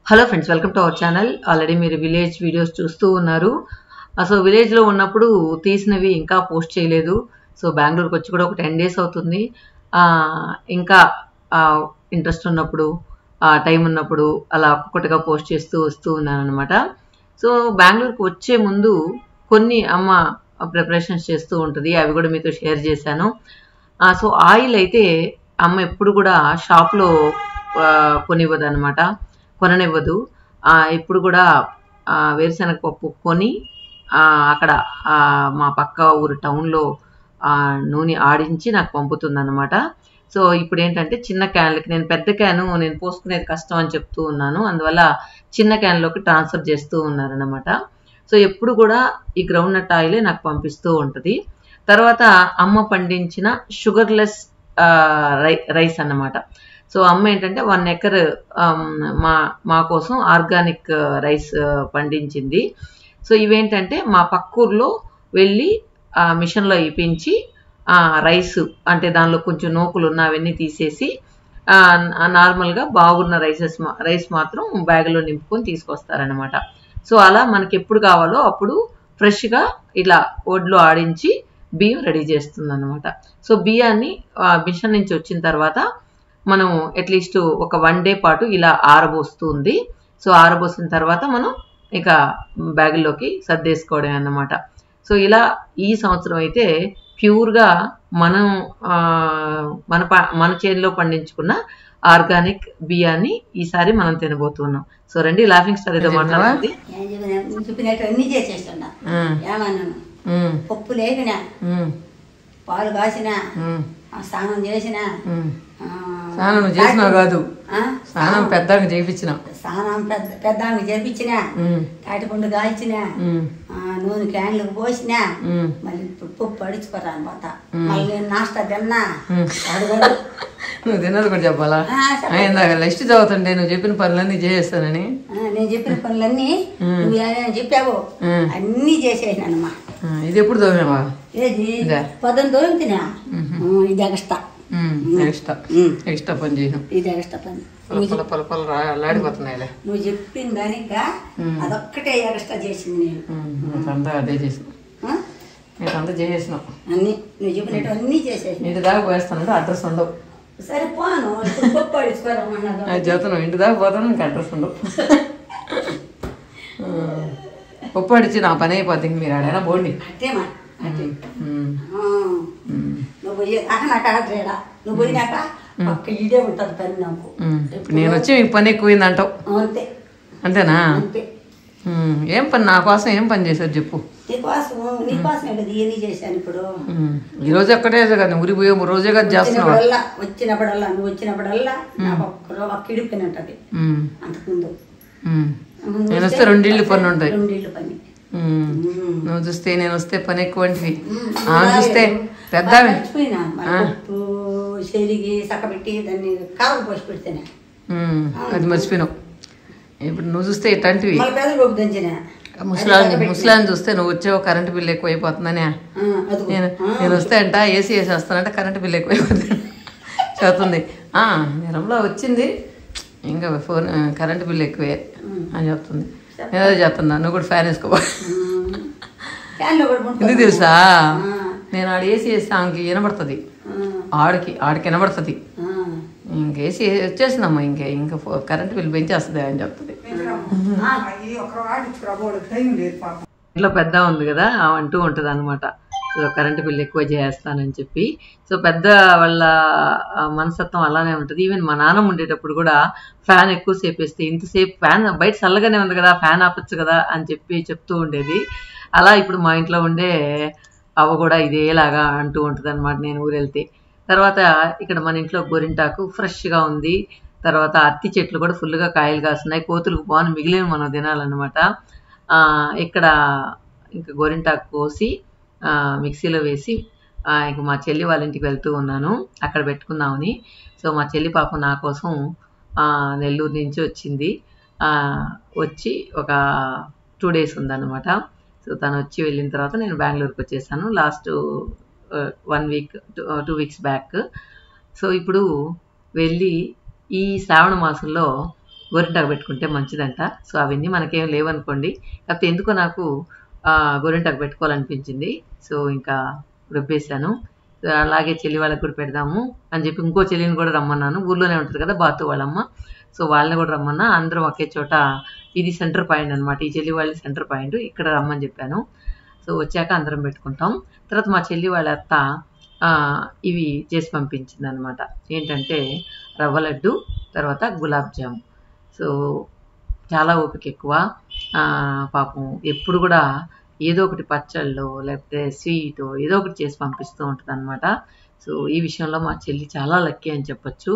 Hello friends, welcome to our channel. Already మీరు village videos చూస్తూ ఉన్నారు. సో విలేజ్లో ఉన్నప్పుడు తీసినవి ఇంకా పోస్ట్ చేయలేదు. సో బెంగళూరుకి వచ్చి కూడా ఒక 10 days అవుతుంది. ఇంకా ఇంట్రెస్ట్ ఉన్నప్పుడు, టైం ఉన్నప్పుడు అలా ఒక్కొక్కటిగా పోస్ట్ చేస్తూ వస్తూ ఉన్నాను అనమాట. సో బెంగళూరుకి వచ్చే ముందు కొన్ని అమ్మ ప్రిపరేషన్స్ చేస్తూ ఉంటుంది, అవి కూడా మీతో షేర్ చేశాను. సో ఆయిల్ అయితే అమ్మ ఎప్పుడు కూడా షాప్లో కొననివ్వదు. ఇప్పుడు కూడా వేరుశనగ పప్పు కొని అక్కడ మా పక్క ఊరు టౌన్లో నూనె ఆడించి నాకు పంపుతుంది అనమాట. సో ఇప్పుడు ఏంటంటే చిన్న క్యాన్లకి, నేను పెద్ద క్యాను నేను పోసుకునేది కష్టం అని చెప్తూ ఉన్నాను, అందువల్ల చిన్న క్యాన్లోకి ట్రాన్స్ఫర్ చేస్తూ ఉన్నారనమాట. సో ఎప్పుడు కూడా ఈ గ్రౌండ్ నట్ ఆయిలే నాకు పంపిస్తూ ఉంటుంది. తర్వాత అమ్మ పండించిన షుగర్లెస్ రైస్ అన్నమాట. సో అమ్మ ఏంటంటే 1 acre మా కోసం ఆర్గానిక్ రైస్ పండించింది. సో ఇవేంటంటే మా పక్కూర్లో వెళ్ళి మిషన్లో ఇప్పించి రైస్ అంటే దానిలో కొంచెం నూకులు ఉన్న అవన్నీ తీసేసి నార్మల్గా బాగున్న రైస్ మాత్రం బ్యాగ్లో నింపుకొని తీసుకొస్తారనమాట. సో అలా మనకి ఎప్పుడు కావాలో అప్పుడు ఫ్రెష్గా ఇలా ఒడ్లో ఆడించి బియ్యం రెడీ చేస్తుంది అనమాట. సో బియ్యాన్ని మిషన్ నుంచి వచ్చిన తర్వాత మనం అట్లీస్ట్ ఒక 1 day పాటు ఇలా ఆరబోస్తుంది. సో ఆరబోసిన తర్వాత మనం ఇక బ్యాగుల్లోకి సర్దేసుకోవడం అన్నమాట. సో ఇలా ఈ సంవత్సరం అయితే ప్యూర్గా మనం మన చేతిలో పండించుకున్న ఆర్గానిక్ బియ్యాన్ని ఈసారి మనం తినబోతున్నాం. సో రండి, లాఫింగ్ స్టార్ ఏదో మాట్లాడుతుంది. పప్పు లేకిన, పాలు కాసిన, స్నానం చేసిన, స్నానం చేసినా కాదు, స్నానం పెద్దగా చేయించిన, పెద్దానికి చేపించిన, తాటిపండు కాల్చిన, నూనె క్యాన్లకు పోసిన, మళ్ళీ పప్పు అడుచుకోరాను పోతా, మళ్ళీ నేను నాస్టా తిన్నా. నువ్వు తిన్నది కూడా చెప్పాలా? ఇందాక లిస్ట్ చదువుతుంటే నువ్వు చెప్పిన పనులన్నీ చేసేస్తానని. నేను చెప్పిన పనులన్నీ నువ్వు చెప్పావు, అన్నీ చేసేసినానమ్మా. ఇది ఎప్పుడు తోమినావా? ఏది పొద్దున్న తోమి తినా. ఇది ఎక్స్ట్రా పని చేసాం. ఇది ఎక్స్ట్రా పని. లాడిపోతున్నాయిలే. నువ్వు చెప్పిన దానిగా అదొక్కటే ఎక్స్ట్రా చేసింది. నేను అదే చేసిన, నేనంతా చేసేసినాం అన్ని. నువ్వు చెప్పినట్టు అన్నీ చేసేసి ఇంటి దాకా పోయేస్తానంటే అడ్రస్ ఉండవు. సరే పోను, పప్పు అడుచుకోరా చెప్తున్నావు. ఇంటి దాకా పోతాను, ఇంకా అడ్రస్ ఉండవు. పప్పు అడిచి నా పని అయిపోద్ది. మీరు ఆడైనా పోండి. అంతేమా, నువ్వు పోయేదాకా నాకు ఆడరేడా. నువ్వు పోయినాక పక్క ఇదే ఉంటుంది పని నాకు. నేను వచ్చి మీకు పని ఎక్కువైంది అంటావు. అంతే. అంతేనా? అంతే. ఏం పని, నా కోసం ఏం పని చేశారు చెప్పు. నీకోసం ఇవన్నీ చేశాను. ఇప్పుడు ఈ రోజు ఒక్కటే కదా, ఊరి పోయే రోజే కదా చేస్తున్నావు. వచ్చినప్పుడల్లా నువ్వు వచ్చినప్పుడల్లా నాకు ఒక్క ఇడిపోయిన ఉంటుంది. అంతకుముందు నేను వస్తే 2 ఇళ్ళు పని ఉంటాయి. 2 ఇళ్ళు పని. నువ్వు చూస్తే నేను వస్తే పని ఎక్కువ చూస్తే పెద్ద చెరిగి సక్కబెట్టి దాన్ని కారం పోసి పెడితేనే అది మర్చిపోయినావు. ఇప్పుడు నువ్వు చూస్తే ఇట్లాంటివి దంచిన ముసలాన్ని చూస్తే నువ్వు వచ్చేవో కరెంటు బిల్లు ఎక్కువ అయిపోతుందనే. నేను వస్తే అంట ఏసీ వేసేస్తానంటే కరెంటు బిల్లు ఎక్కువ అయిపోతుంది చెబుతుంది. నిరంలో వచ్చింది ఇంకా ఫోన్ కరెంటు బిల్లు ఎక్కువే అని చెప్తుంది. నేనేదో చెప్తున్నా, నువ్వు కూడా ఫ్యాన్ వేసుకో. ఎందుకు తెలుసా? నేను ఆడ ఏసీ వేస్తే ఆమెకి వినబడుతుంది, ఆడికి వినబడుతుంది. ఇంక ఏసీ వచ్చేసిందమ్మా, ఇంకా కరెంటు బిల్లు పెంచేస్తుంది అని చెప్తుంది. ఇంట్లో పెద్ద ఉంది కదా, అంటూ ఉంటుంది అనమాట, కరెంటు బిల్లు ఎక్కువ చేస్తానని చెప్పి. సో పెద్ద వాళ్ళ మనస్తత్వం అలానే ఉంటుంది. ఈవెన్ మా నాన్నమ్మ ఉండేటప్పుడు కూడా ఫ్యాన్ ఎక్కువసేపు వేస్తే, ఇంతసేపు ఫ్యాన్ బయట చల్లగానే ఉంది కదా, ఫ్యాన్ ఆపచ్చు కదా అని చెప్తూ ఉండేది. అలా ఇప్పుడు మా ఇంట్లో ఉండే అవ్వ కూడా ఇదేలాగా అంటూ ఉంటుంది అనమాట నేను ఊరు వెళ్తే. తర్వాత ఇక్కడ మన ఇంట్లో గోరింటాకు ఫ్రెష్గా ఉంది. తర్వాత అత్తి చెట్లు కూడా ఫుల్గా కాయలు కాస్తున్నాయి. కోతులకు బాగా మిగిలిన మనం తినాలన్నమాట. ఇక్కడ ఇంకా గోరింటాకు కోసి మిక్సీలో వేసి ఇంక మా చెల్లి వాళ్ళ ఇంటికి వెళ్తూ ఉన్నాను, అక్కడ పెట్టుకుందామని. సో మా చెల్లి పాపం నా కోసం నెల్లూరు నుంచి వచ్చింది. వచ్చి ఒక 2 days ఉందన్నమాట. సో తను వచ్చి వెళ్ళిన తర్వాత నేను బెంగళూరుకి వచ్చేసాను last 1 week 2 weeks back. So ఇప్పుడు వెళ్ళి ఈ శ్రావణ మాసంలో గోరింటాకు పెట్టుకుంటే మంచిదంట. సో అవన్నీ మనకేం లేవనుకోండి, కాకపోతే ఎందుకో నాకు గోరింటాకు పెట్టుకోవాలనిపించింది. సో ఇంకా రుబ్బేశాను. అలాగే చెల్లి వాళ్ళకి కూడా పెడదాము అని చెప్పి ఇంకో చెల్లిని కూడా రమ్మన్నాను. ఊర్లోనే ఉంటుంది కదా బాతు వాళ్ళమ్మ. సో వాళ్ళని కూడా రమ్మన్నా. అందరం ఒకే చోట, ఇది సెంటర్ పాయింట్ అనమాట, ఈ చెల్లి వాళ్ళ సెంటర్ పాయింట్, ఇక్కడ రమ్మని చెప్పాను. సో వచ్చాక అందరం పెట్టుకుంటాం. తర్వాత మా చెల్లి వాళ్ళ అత్త ఇవి చేసి పంపించింది అనమాట. ఏంటంటే రవ్వ లడ్డు, తర్వాత గులాబ్ జామ్. సో చాలా ఓపిక ఎక్కువ. పాపం ఎప్పుడు కూడా ఏదో ఒకటి పచ్చళ్ళు లేకపోతే స్వీట్ ఏదో ఒకటి చేసి పంపిస్తూ ఉంటుంది అనమాట. సో ఈ విషయంలో మా చెల్లి చాలా లక్కీ అని చెప్పొచ్చు.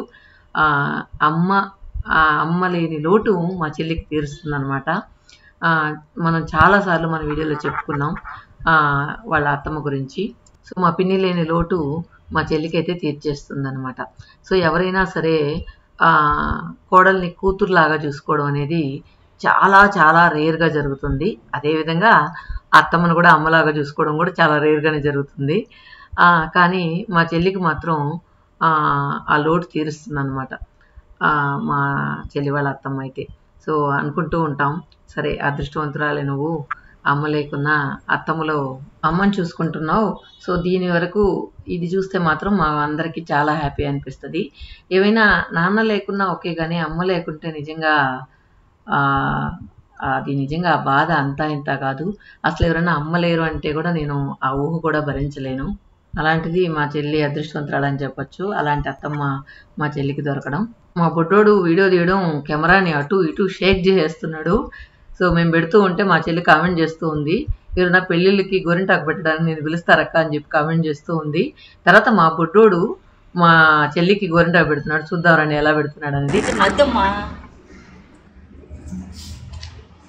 అమ్మ లేని లోటు మా చెల్లికి తీరుస్తుంది అనమాట. మనం చాలాసార్లు మన వీడియోలో చెప్పుకున్నాం వాళ్ళ అత్తమ్మ గురించి. సో మా పిన్ని లేని లోటు మా చెల్లికి అయితే తీర్చేస్తుంది అనమాట. సో ఎవరైనా సరే కోడల్ని కూతురులాగా చూసుకోవడం అనేది చాలా చాలా రేర్గా జరుగుతుంది. అదేవిధంగా అత్తమ్మను కూడా అమ్మలాగా చూసుకోవడం కూడా చాలా రేర్గానే జరుగుతుంది. కానీ మా చెల్లికి మాత్రం ఆ లోటు తీరుస్తుంది అనమాట మా చెల్లి వాళ్ళ అత్తమ్మ అయితే. సో అనుకుంటూ ఉంటాం, సరే అదృష్టవంతురాలే నువ్వు, అమ్మ లేకున్నా అత్తమ్మలో అమ్మని చూసుకుంటున్నావు. సో దీని వరకు ఇది చూస్తే మాత్రం మా అందరికీ చాలా హ్యాపీ అనిపిస్తుంది. ఏవైనా నాన్న లేకున్నా ఓకే, కానీ అమ్మ లేకుంటే నిజంగా అది నిజంగా ఆ బాధ అంతా ఇంత కాదు. అసలు ఎవరైనా అమ్మ లేరు అంటే కూడా నేను ఆ ఊహ కూడా భరించలేను. అలాంటిది మా చెల్లి అదృష్టవంతురాలని చెప్పొచ్చు, అలాంటి అత్తమ్మ మా చెల్లికి దొరకడం. మా బొడ్డోడు వీడియో తీయడం కెమెరాని అటు ఇటు షేక్ చేసేస్తున్నాడు. సో మేము పెడుతూ ఉంటే మా చెల్లి కామెంట్ చేస్తూ ఉంది, ఎవరైనా పెళ్ళిళ్ళకి గోరింటాకు పెట్టడానికి నేను పిలుస్తారక్క అని చెప్పి కామెంట్ చేస్తూ ఉంది. తర్వాత మా బొడ్డోడు మా చెల్లికి గోరింటాకు పెడుతున్నాడు, చూద్దాం రండి ఎలా పెడుతున్నాడు అనేది.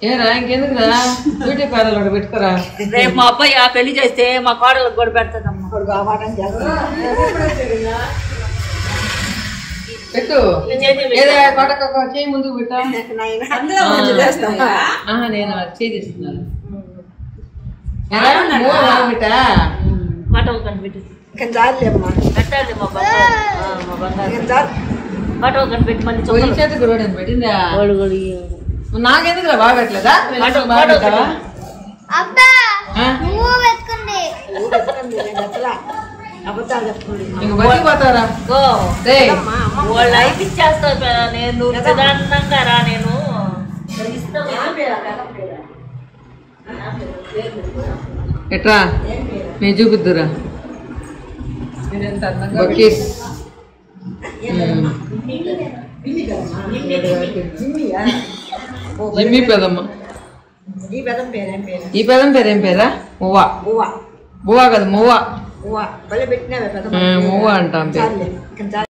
ఏరా ఇంకెందుకురా బ్యూటీ పార్లర్ ఒకటి పెట్టుకోరా. రేపు మా అబ్బాయి పెళ్లి చేస్తే మా కోడలకు కూడా పెడతాదమ్మా. పెట్టు, చేయి ముందుకు పెట్టా. నేను చేయి తీస్తున్నాను. చేతికి రోడ్ పెట్టిందా? నాకెందుకు బాగా పెట్టలేదా? ఇంక బతికిపోతారా? వాళ్ళు అయితే ఇచ్చేస్తా నేను రా. నేను ఎట్రా నేను చూపిద్దురా. జిమ్మి పెదమ్మ. ఈ పెదం పేరేం పేరా? మువ్వా. బువ్వా కదా, మువ్వా. మువ్వా అంటాం పేరు.